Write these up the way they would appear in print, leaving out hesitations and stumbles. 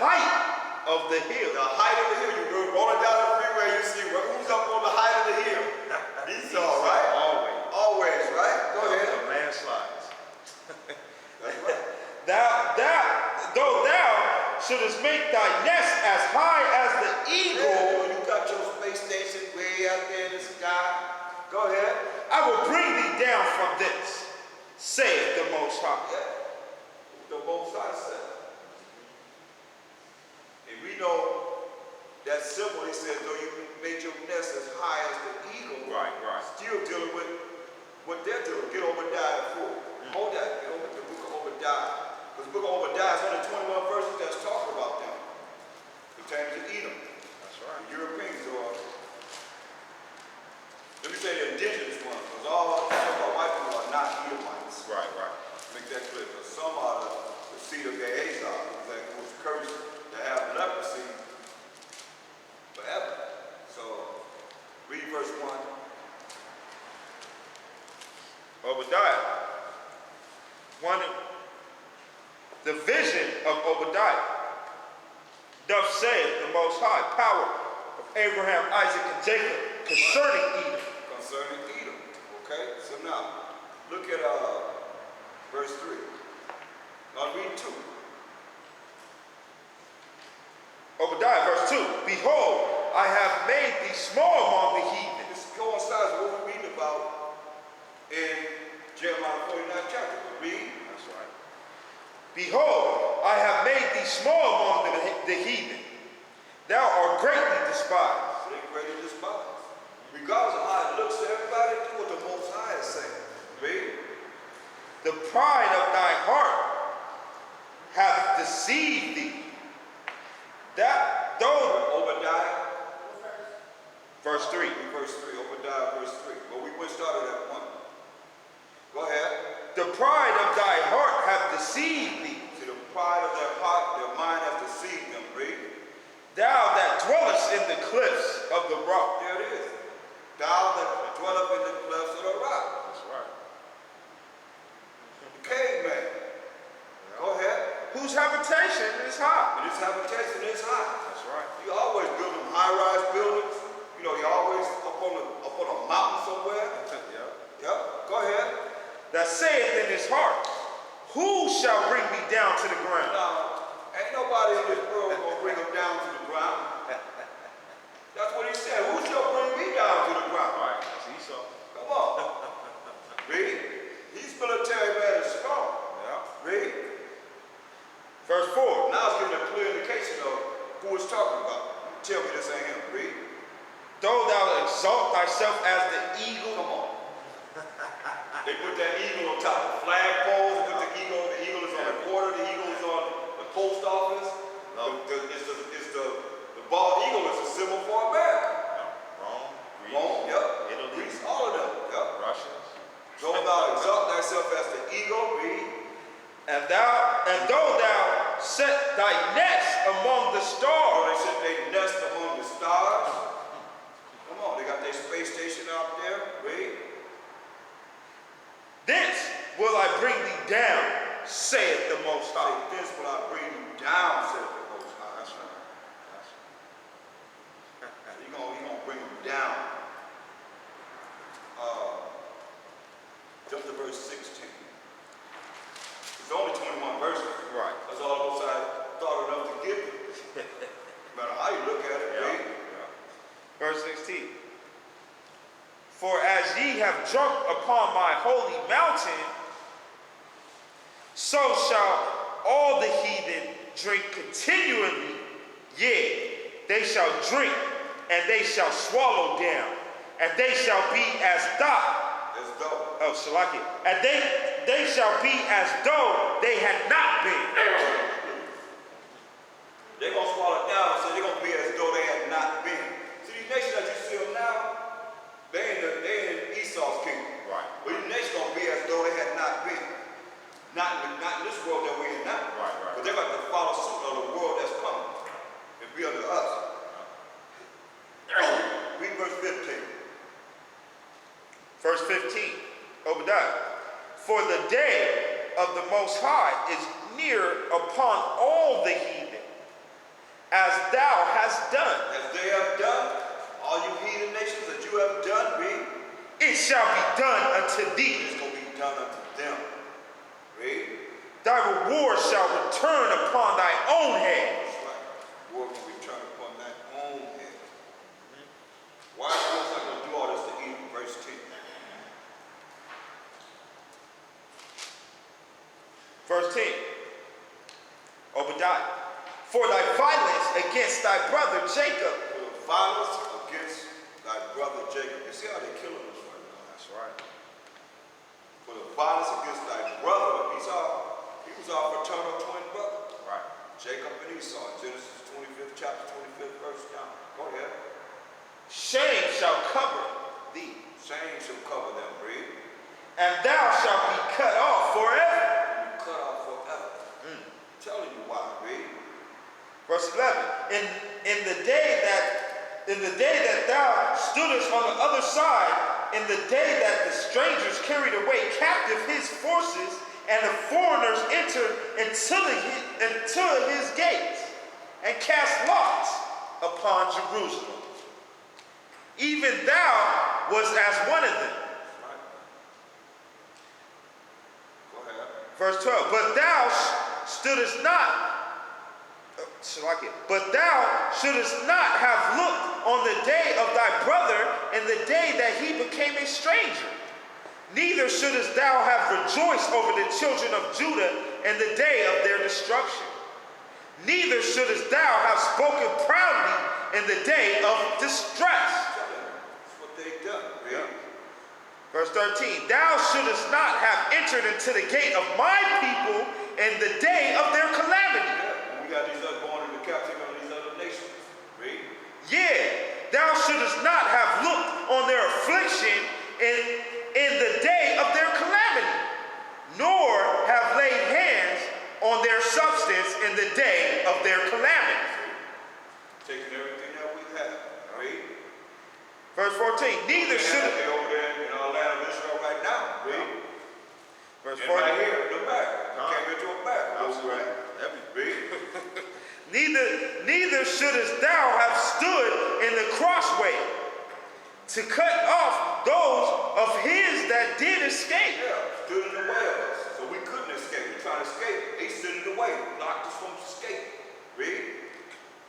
height of the hill. The height of the hill. You go rolling down the freeway, you see who's up on the height of the hill. Esau, right? Always. Always, right? Go ahead. The landslides. That's right. Though thou shouldest make thy nest as high as the eagle. Yeah, you got your space station way out there in the sky. Go ahead. I will bring thee down from thence, saith the Most High. Yeah. The Most High said. And we know that symbol, he says, though you made your nest as high as the eagle, Right. still dealing with what they're doing. Get Obadiah 4. Hold that. Get over the book of Obadiah. Because the book of Obadiah is only 21 verses that's talking about them. Pertaining to Edom. That's right. The Europeans are, let me say the indigenous ones, because all white people are not Edomites. Right. Make that clear. Because some are the seed of Gehazi, that was cursed to have leprosy forever. So, read verse 1. Obadiah. The vision of Obadiah. Thus saith the Most High, power of Abraham, Isaac, and Jacob, concerning Edom. Concerning Edom. Okay? So now, look at verse 3. Now read 2. Obadiah, verse 2. Behold, I have made thee small among the heathen. This coincides with what we're reading about in Jeremiah 49 chapter. Read. That's right. Behold, I have made thee small among the heathen. Thou art greatly despised. They're greatly despised. Regardless of how it looks to everybody, do what the Most High is saying. Read. The pride of thy heart hath deceived thee. That though Obadiah. verse 3. Verse 3. Obadiah verse 3. But we went started at 1. Go ahead. The pride of thy heart hath deceived thee. See, the pride of their heart, their mind has deceived them. Read. Thou that dwellest in the cliffs of the rock. There it is. Thou that dwelleth in the clefts of the rock. That's right. The caveman. Go ahead. Whose habitation is high. And his habitation is high. That's right. You always build them high-rise buildings. You know, you're always up on a mountain somewhere. Yep. Go ahead. That saith in his heart, who shall bring me down to the ground? Now, ain't nobody in this world gonna bring him down to the ground. That's what he said. Who shall bring me down to the ground? All right, that's Esau. Come on. Read. He's military man and strong. Yeah. Read. Verse 4. Now it's giving a clear indication of who it's talking about. Tell me this ain't him. Read. Though thou exalt thyself as the eagle. Come on. They put that eagle on top of flagpoles. They put the eagle is on the border, the eagle is on the post office. No. The bald eagle is a symbol for America. Rome, yep. Italy. Greece, all of them, yep. Russians. Though thou exalt thyself as the eagle, read. And though thou set thy nest among the Oh, stars. they said they nest among the stars. Come on, they got their space station out there. Read. Thence will I bring thee down, saith the Most High. Say, this will I bring you down, saith the Most High. That's right. So you're gonna bring them down. Jump to verse 16. It's only 21 verses. Right. That's all the Most High thought enough to give you. No matter how you look at it, read. Verse 16. For as ye have drunk upon my holy mountain, so shall all the heathen drink continually. Yea, they shall drink, and they shall swallow down, and they shall be as though. As though. Oh, Shalaki. And they shall be as though they had not been. They're going to swallow it down and say they're going to be as though they had not been. See, these nations that you see them now, they in Esau's kingdom. Right. But these nations going to be as though they had not been. Not in this world that we're in now. Right. But they're going to follow suit of the world that's coming and be under us. Read verse 15. Verse 15, Obadiah. For the day of the Most High is near upon all the heathen. as thou hast done. As they have done, all you heathen nations that you have done, read. It shall be done unto thee. It's going to be done unto them. Read. Thy reward shall return upon thy own head. That's right. Reward will return upon thy own head. Why is the Most High going to do all this to Edom? Verse 10. Verse 10. Obadiah. For thy violence against thy brother Jacob. For the violence against thy brother Jacob. You see how they're killing us right now? That's right. For the violence against thy brother, he was our fraternal twin brother. Right. Jacob and Esau, Genesis 25th chapter, 25th verse down. Go ahead. Shame shall cover thee. Shame shall cover them, read. And thou shalt be cut off forever. Cut off forever. Telling you why, read. Verse 11. In the day that thou stoodest on the other side, in the day that the strangers carried away captive his forces, and the foreigners entered into his gates, and cast lots upon Jerusalem. Even thou was as one of them. Go ahead. Verse 12. But thou stoodest not. But thou shouldest not have looked on the day of thy brother and the day that he became a stranger. Neither shouldest thou have rejoiced over the children of Judah in the day of their destruction. Neither shouldest thou have spoken proudly in the day of distress. That's what they done. Yeah. Verse 13. Thou shouldest not have entered into the gate of my people in the day of their calamity. Yeah. We got these other going into captivity on these other nations. Read. Yeah, thou shouldest not have looked on their affliction in the day of their calamity, nor have laid hands on their substance in the day of their calamity. Taking everything that we have. Read. Verse 14. Neither should they over there in our land of Israel right now. Read. Verse 14. Right here in America. Came into America. That's right. Read. Neither shouldest thou have stood in the crossway to cut off those of his that did escape. Yeah, stood in the way of us. So we couldn't escape. We're trying to escape. They stood in the way, blocked us from escape. Read.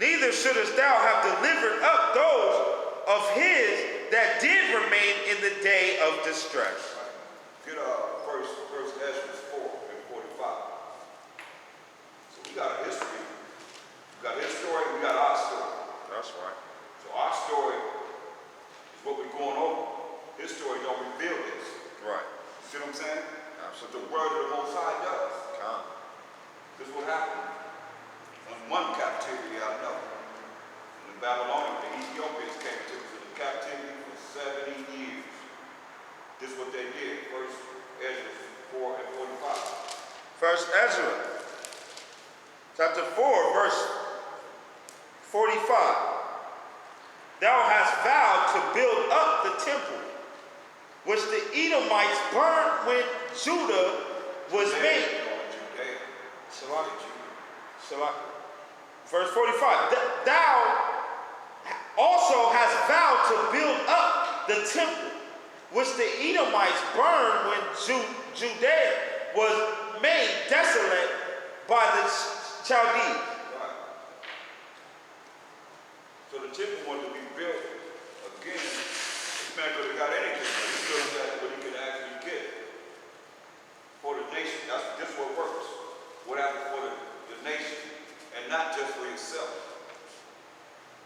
Neither shouldest thou have delivered up those of his that did remain in the day of distress. Get first Ezra 4 and 45. So we got a history. We got his story, we got our story. That's right. So our story is what we're going over. His story don't reveal this. Right. You see what I'm saying? Absolutely. But the word of the Most High does. Come. This is what happened. On one captivity, I know. In the Babylonians, the Ethiopians came into captivity for 70 years. This is what they did. First Ezra 4 and 45. First Ezra, chapter 4, verse 45. Thou hast vowed to build up the temple, which the Edomites burned when Judah was made. Verse 45. Thou also hast vowed to build up the temple, which the Edomites burned when Judea was made desolate by the Chaldees. So the temple wanted to be built again. This man could have got anything, but he could have got what he could actually get for the nation. This what works. What happened for the nation, and not just for yourself.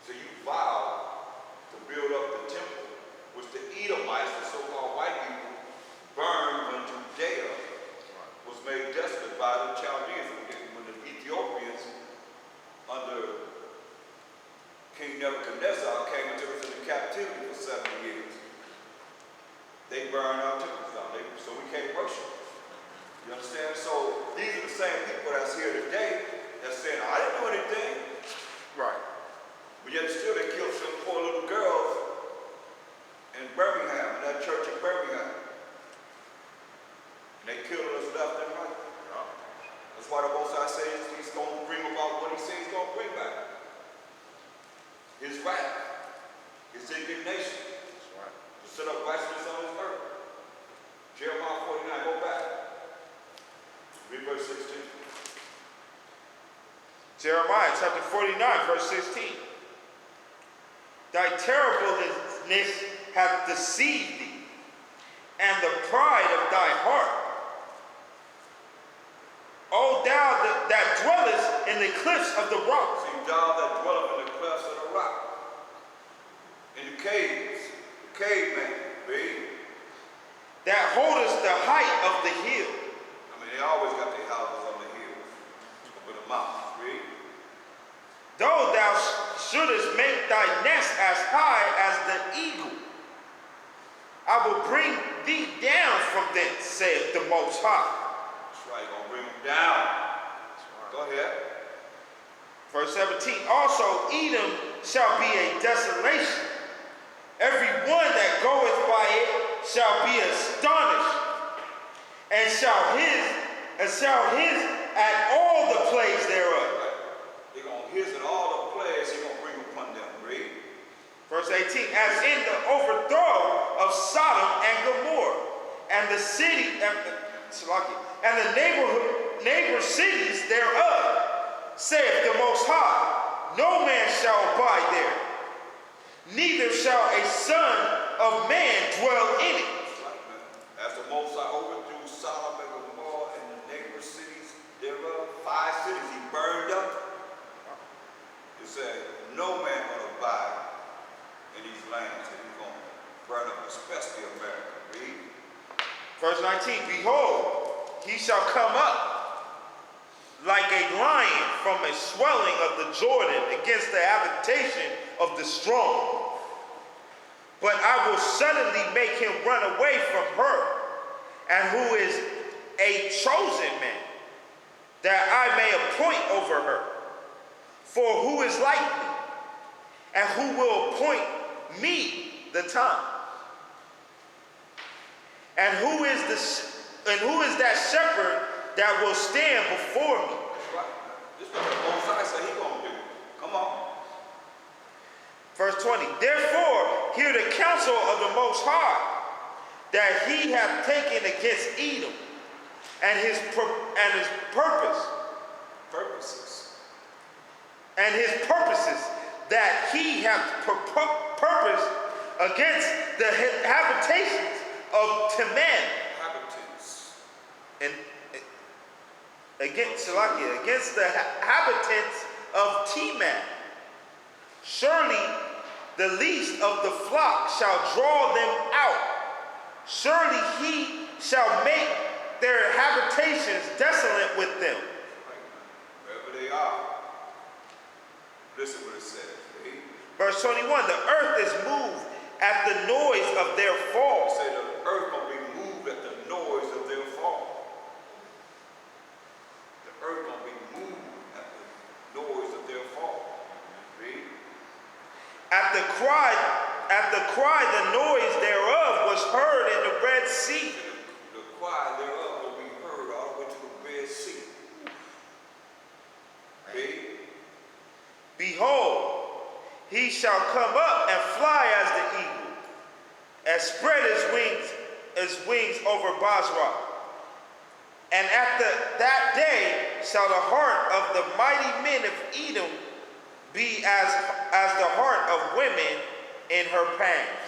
So you vow to build up the temple, which the Edomites, the so-called white people, burned when Judea was made desolate by the Chaldeans, when the Ethiopians under King Nebuchadnezzar came into captivity for 70 years. They burned our temples down, so we can't worship. You understand? So these are the same people that's here today that's saying, I didn't do anything. Right. But yet still they killed some poor little girls in Birmingham, in that church in Birmingham. And they killed us left and right. That's why the Most High says he's going to bring about what he says he's going to bring back. Jeremiah chapter 49, verse 16. Thy terribleness hath deceived thee, and the pride of thy heart. O thou that dwellest in the cliffs of the rock. See, thou that dwelleth in the clefts of the rock, in the caves, the caveman, read. That holdest the height of the hill. I mean, they always got their houses on the hills, with the mountains, read. Though thou shouldest make thy nest as high as the eagle, I will bring thee down from thence, saith the Most High. That's right, you're going to bring them down. Go ahead. Verse 17, also Edom shall be a desolation. Every one that goeth by it shall be astonished, and shall hiss at all the plagues thereof. They're going to hiss at all the plagues you're going to bring upon them. Read. Verse 18, as in the overthrow of Sodom and Gomorrah, and the city, and the neighbor cities thereof, saith the Most High, no man shall abide there, neither shall a son of man dwell in it. As the Most High overthrew Sodom and Gomorrah and the neighbor cities thereof, 5 cities he burned up. He said, no man will abide in these lands that he's going to burn up, especially America. Read. Verse 19, behold, he shall come up like a lion from a swelling of the Jordan against the habitation of the strong. But I will suddenly make him run away from her, and who is a chosen man, that I may appoint over her. For who is like me, and who will appoint me the time? And who is that shepherd that will stand before me? That's right. This is what the Most High said he's going to do. Come on. Verse 20, therefore hear the counsel of the Most High, that he hath taken against Edom, and his purposes that he hath purposed against the habitations of Teman, and against the inhabitants of Teman. Surely the least of the flock shall draw them out. Surely he shall make their habitations desolate with them. Wherever they are. Listen what it says. See? Verse 21, the earth is moved at the noise of their fall. Say the earth will be moved at the noise of their fall. The earth will be moved at the noise of their fall. Read. At the cry, the noise thereof was heard in the Red Sea. The cry thereof will be heard all the way to the Red Sea. Read. Behold, he shall come up and fly as the eagle, and spread his wings over Basra. And at that day shall the heart of the mighty men of Edom be as the heart of women in her pangs.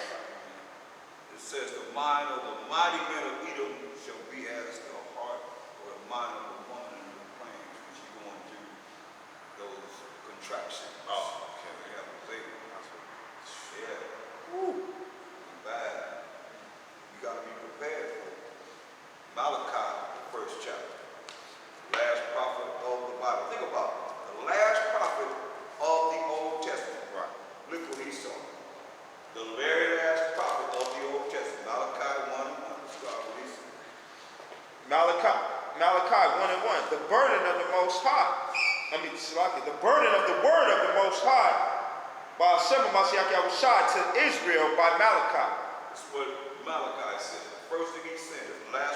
It says the mind of the mighty men of Edom shall be as the heart or the mind of a woman in her pangs when she's going through those contractions. Oh, okay. They have a baby. Yeah. Woo. Bad. You got to be prepared for it. Malachi, the first chapter. Last prophet of the Bible. Think about it. The last prophet of the Old Testament. Right. Look what he saw. The very last prophet of the Old Testament. Malachi 1:1. Let's start with this. Malachi 1:1. The burden of the Most High. The burden of the word of the Most High by Hashem Mashiach Yahushua to Israel by Malachi. That's what Malachi said. The first thing he said is the last